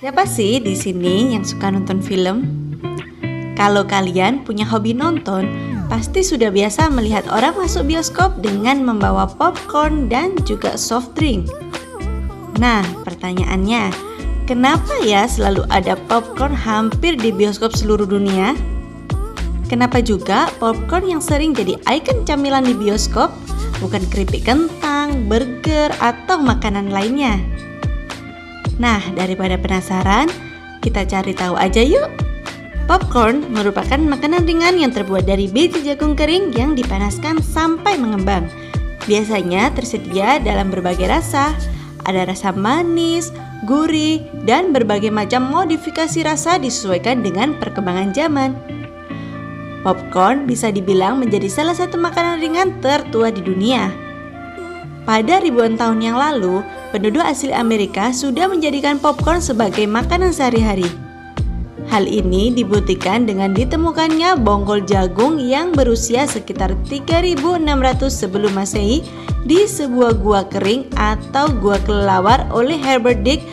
Siapa sih di sini yang suka nonton film? Kalau kalian punya hobi nonton, pasti sudah biasa melihat orang masuk bioskop dengan membawa popcorn dan juga soft drink. Nah, pertanyaannya, kenapa ya selalu ada popcorn hampir di bioskop seluruh dunia? Kenapa juga popcorn yang sering jadi ikon camilan di bioskop bukan keripik kentang, burger, atau makanan lainnya? Nah, daripada penasaran, kita cari tahu aja yuk. Popcorn merupakan makanan ringan yang terbuat dari biji jagung kering yang dipanaskan sampai mengembang. Biasanya tersedia dalam berbagai rasa. Ada rasa manis, gurih, dan berbagai macam modifikasi rasa disesuaikan dengan perkembangan zaman. Popcorn bisa dibilang menjadi salah satu makanan ringan tertua di dunia. Pada ribuan tahun yang lalu, penduduk asli Amerika sudah menjadikan popcorn sebagai makanan sehari-hari. Hal ini dibuktikan dengan ditemukannya bonggol jagung yang berusia sekitar 3600 sebelum Masehi di sebuah gua kering atau gua kelelawar oleh Herbert Dick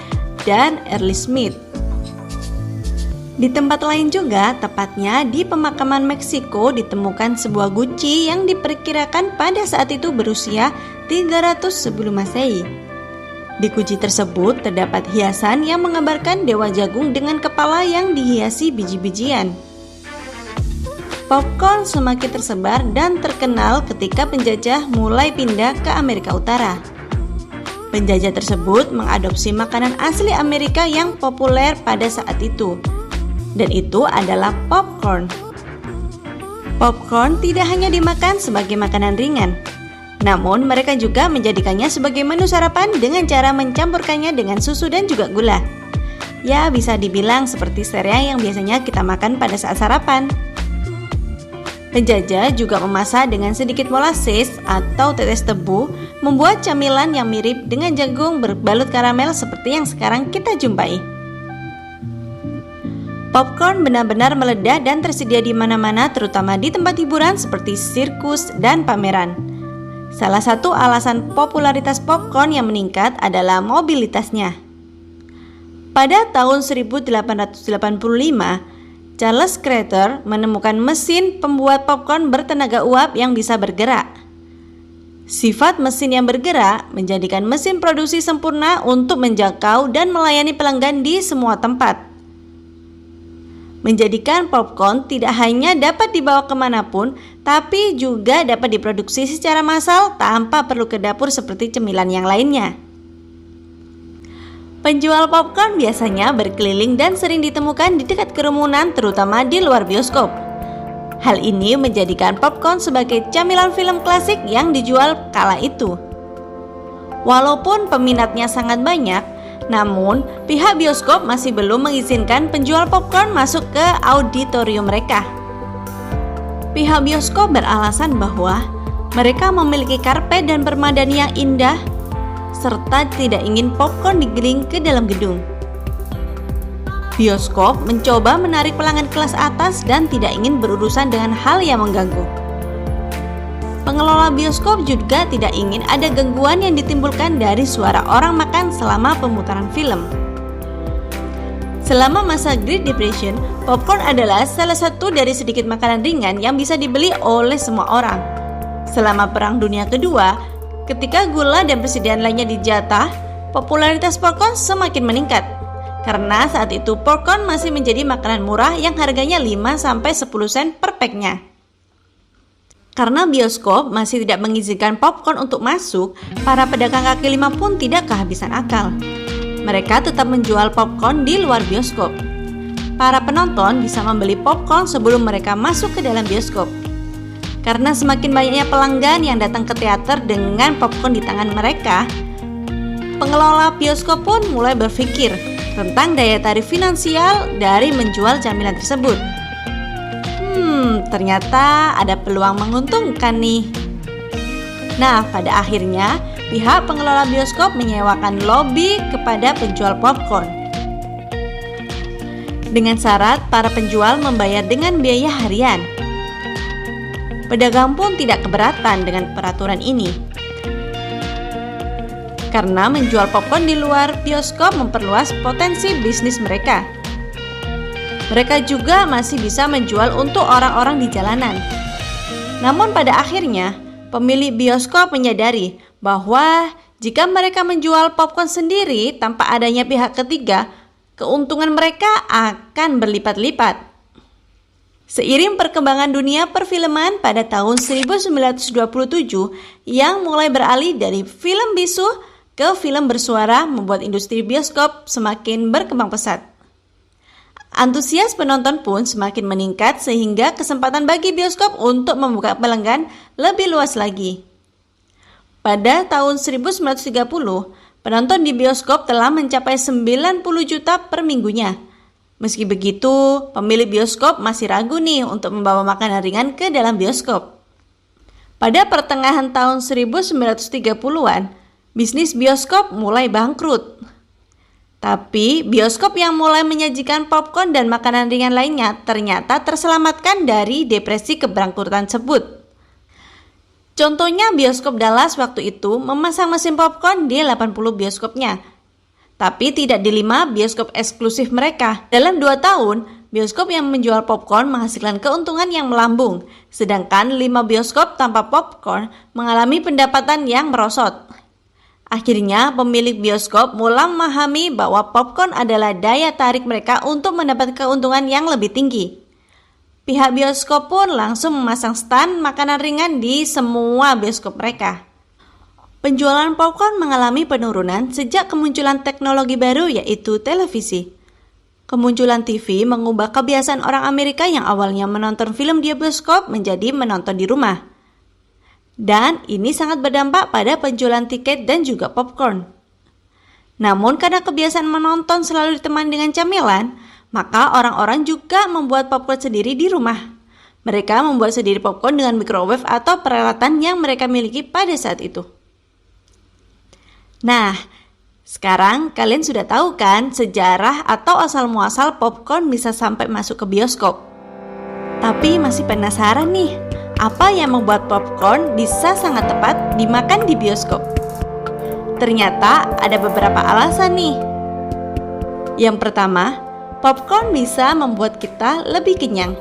dan Earl Smith. Di tempat lain juga, tepatnya di pemakaman Meksiko, ditemukan sebuah guci yang diperkirakan pada saat itu berusia 300 sebelum Masehi. Di guci tersebut terdapat hiasan yang menggambarkan dewa jagung dengan kepala yang dihiasi biji-bijian. Popcorn semakin tersebar dan terkenal ketika penjajah mulai pindah ke Amerika Utara. Penjajah tersebut mengadopsi makanan asli Amerika yang populer pada saat itu, dan itu adalah popcorn. Popcorn tidak hanya dimakan sebagai makanan ringan, namun mereka juga menjadikannya sebagai menu sarapan dengan cara mencampurkannya dengan susu dan juga gula. Ya, bisa dibilang seperti sereal yang biasanya kita makan pada saat sarapan. Penjajah juga memasak dengan sedikit molasses atau tetes tebu, membuat camilan yang mirip dengan jagung berbalut karamel seperti yang sekarang kita jumpai. Popcorn benar-benar meledak dan tersedia di mana-mana, terutama di tempat hiburan seperti sirkus dan pameran. Salah satu alasan popularitas popcorn yang meningkat adalah mobilitasnya. Pada tahun 1885, Charles Crater menemukan mesin pembuat popcorn bertenaga uap yang bisa bergerak. Sifat mesin yang bergerak menjadikan mesin produksi sempurna untuk menjangkau dan melayani pelanggan di semua tempat. Menjadikan popcorn tidak hanya dapat dibawa kemanapun, tapi juga dapat diproduksi secara massal tanpa perlu ke dapur seperti cemilan yang lainnya. Penjual popcorn biasanya berkeliling dan sering ditemukan di dekat kerumunan, terutama di luar bioskop. Hal ini menjadikan popcorn sebagai camilan film klasik yang dijual kala itu. Walaupun peminatnya sangat banyak, namun pihak bioskop masih belum mengizinkan penjual popcorn masuk ke auditorium mereka. Pihak bioskop beralasan bahwa mereka memiliki karpet dan permadani yang indah, serta tidak ingin popcorn digiring ke dalam gedung. Bioskop mencoba menarik pelanggan kelas atas dan tidak ingin berurusan dengan hal yang mengganggu. Pengelola bioskop juga tidak ingin ada gangguan yang ditimbulkan dari suara orang makan selama pemutaran film. Selama masa Great Depression, popcorn adalah salah satu dari sedikit makanan ringan yang bisa dibeli oleh semua orang. Selama Perang Dunia Kedua, ketika gula dan persediaan lainnya dijatah, popularitas popcorn semakin meningkat. Karena saat itu popcorn masih menjadi makanan murah yang harganya 5-10 sen per packnya. Karena bioskop masih tidak mengizinkan popcorn untuk masuk, para pedagang kaki lima pun tidak kehabisan akal. Mereka tetap menjual popcorn di luar bioskop. Para penonton bisa membeli popcorn sebelum mereka masuk ke dalam bioskop. Karena semakin banyaknya pelanggan yang datang ke teater dengan popcorn di tangan mereka, pengelola bioskop pun mulai berpikir tentang daya tarik finansial dari menjual camilan tersebut. Ternyata ada peluang menguntungkan nih. Nah, pada akhirnya pihak pengelola bioskop menyewakan lobi kepada penjual popcorn. Dengan syarat para penjual membayar dengan biaya harian. Pedagang pun tidak keberatan dengan peraturan ini. karena menjual popcorn di luar bioskop memperluas potensi bisnis mereka. Mereka juga masih bisa menjual untuk orang-orang di jalanan. Namun pada akhirnya, pemilik bioskop menyadari bahwa jika mereka menjual popcorn sendiri tanpa adanya pihak ketiga, keuntungan mereka akan berlipat-lipat. Seiring perkembangan dunia perfilman pada tahun 1927 yang mulai beralih dari film bisu ke film bersuara membuat industri bioskop semakin berkembang pesat. Antusias penonton pun semakin meningkat sehingga kesempatan bagi bioskop untuk membuka pelanggan lebih luas lagi. Pada tahun 1930, penonton di bioskop telah mencapai 90 juta per minggunya. Meski begitu, pemilik bioskop masih ragu nih untuk membawa makanan ringan ke dalam bioskop. Pada pertengahan tahun 1930-an, bisnis bioskop mulai bangkrut. Tapi bioskop yang mulai menyajikan popcorn dan makanan ringan lainnya ternyata terselamatkan dari depresi kebangkrutan tersebut. Contohnya bioskop Dallas waktu itu memasang mesin popcorn di 80 bioskopnya. Tapi tidak di 5 bioskop eksklusif mereka. Dalam 2 tahun, bioskop yang menjual popcorn menghasilkan keuntungan yang melambung, sedangkan 5 bioskop tanpa popcorn mengalami pendapatan yang merosot. Akhirnya, pemilik bioskop mulai memahami bahwa popcorn adalah daya tarik mereka untuk mendapat keuntungan yang lebih tinggi. Pihak bioskop pun langsung memasang stand makanan ringan di semua bioskop mereka. Penjualan popcorn mengalami penurunan sejak kemunculan teknologi baru yaitu televisi. Kemunculan TV mengubah kebiasaan orang Amerika yang awalnya menonton film di bioskop menjadi menonton di rumah. Dan ini sangat berdampak pada penjualan tiket dan juga popcorn. Namun karena kebiasaan menonton selalu ditemani dengan camilan, maka orang-orang juga membuat popcorn sendiri di rumah. Mereka membuat sendiri popcorn dengan microwave atau peralatan yang mereka miliki pada saat itu. Nah, sekarang kalian sudah tahu kan sejarah atau asal-muasal popcorn bisa sampai masuk ke bioskop. Tapi masih penasaran nih, apa yang membuat popcorn bisa sangat tepat dimakan di bioskop? Ternyata ada beberapa alasan nih. Yang pertama, popcorn bisa membuat kita lebih kenyang.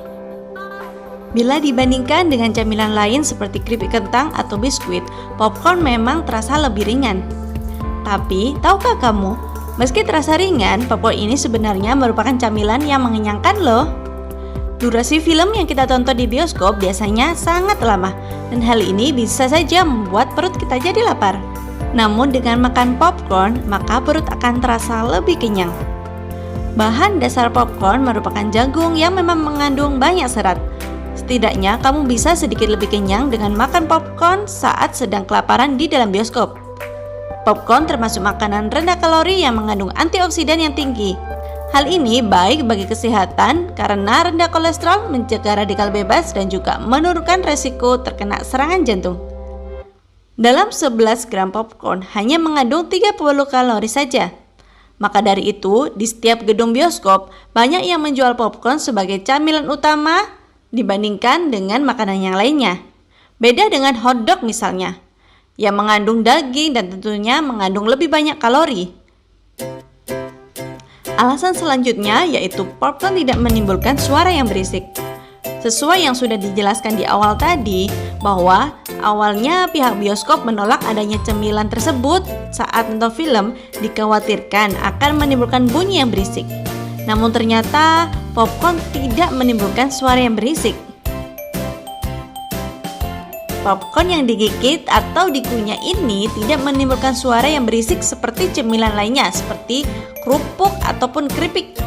Bila dibandingkan dengan camilan lain seperti keripik kentang atau biskuit, popcorn memang terasa lebih ringan. Tapi, tahukah kamu, meski terasa ringan, popcorn ini sebenarnya merupakan camilan yang mengenyangkan loh. Durasi film yang kita tonton di bioskop biasanya sangat lama, dan hal ini bisa saja membuat perut kita jadi lapar. Namun dengan makan popcorn, maka perut akan terasa lebih kenyang. Bahan dasar popcorn merupakan jagung yang memang mengandung banyak serat. Setidaknya kamu bisa sedikit lebih kenyang dengan makan popcorn saat sedang kelaparan di dalam bioskop. Popcorn termasuk makanan rendah kalori yang mengandung antioksidan yang tinggi. Hal ini baik bagi kesehatan karena rendah kolesterol, mencegah radikal bebas, dan juga menurunkan resiko terkena serangan jantung. Dalam 11 gram popcorn hanya mengandung 30 kalori saja. Maka dari itu, di setiap gedung bioskop, banyak yang menjual popcorn sebagai camilan utama dibandingkan dengan makanan yang lainnya. Beda dengan hotdog misalnya, yang mengandung daging dan tentunya mengandung lebih banyak kalori. Alasan selanjutnya yaitu popcorn tidak menimbulkan suara yang berisik. Sesuai yang sudah dijelaskan di awal tadi, bahwa awalnya pihak bioskop menolak adanya cemilan tersebut saat nonton film dikhawatirkan akan menimbulkan bunyi yang berisik. Namun ternyata popcorn tidak menimbulkan suara yang berisik. Popcorn yang digigit atau dikunyah ini tidak menimbulkan suara yang berisik seperti cemilan lainnya seperti kerupuk ataupun keripik.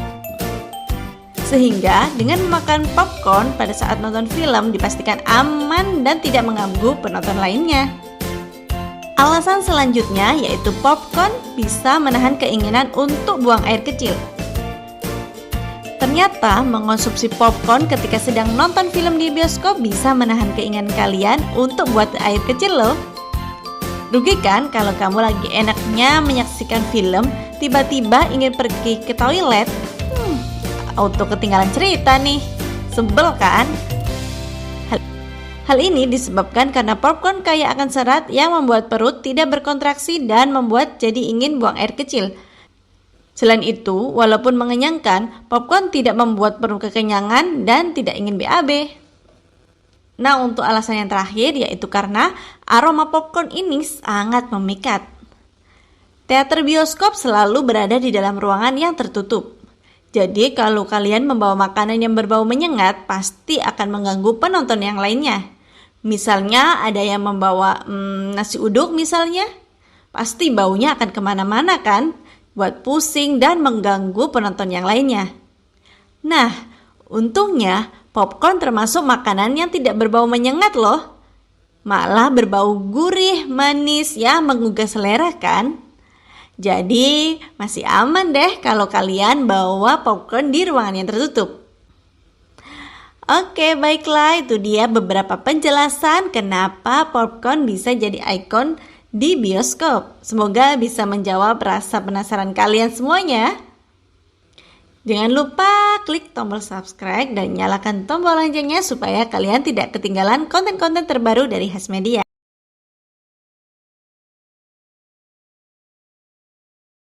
Sehingga dengan memakan popcorn pada saat nonton film dipastikan aman dan tidak mengganggu penonton lainnya. Alasan selanjutnya yaitu popcorn bisa menahan keinginan untuk buang air kecil. Ternyata mengonsumsi popcorn ketika sedang nonton film di bioskop bisa menahan keinginan kalian untuk buat air kecil loh. Rugi kan kalau kamu lagi enaknya menyaksikan film, tiba-tiba ingin pergi ke toilet, auto ketinggalan cerita nih. Sebel kan? Hal ini disebabkan karena popcorn kaya akan serat yang membuat perut tidak berkontraksi dan membuat jadi ingin buang air kecil. Selain itu, walaupun mengenyangkan, popcorn tidak membuat perut kekenyangan dan tidak ingin BAB. Nah, untuk alasan yang terakhir yaitu karena aroma popcorn ini sangat memikat. Teater bioskop selalu berada di dalam ruangan yang tertutup. Jadi kalau kalian membawa makanan yang berbau menyengat, pasti akan mengganggu penonton yang lainnya. Misalnya ada yang membawa nasi uduk misalnya, pasti baunya akan kemana-mana kan, buat pusing dan mengganggu penonton yang lainnya. Nah, untungnya popcorn termasuk makanan yang tidak berbau menyengat loh. Malah berbau gurih, manis, ya menggugah selera kan. Jadi masih aman deh kalau kalian bawa popcorn di ruangan yang tertutup. Oke, baiklah, itu dia beberapa penjelasan kenapa popcorn bisa jadi ikon di bioskop. Semoga bisa menjawab rasa penasaran kalian semuanya. Jangan lupa klik tombol subscribe dan nyalakan tombol loncengnya supaya kalian tidak ketinggalan konten-konten terbaru dari Hasmedia.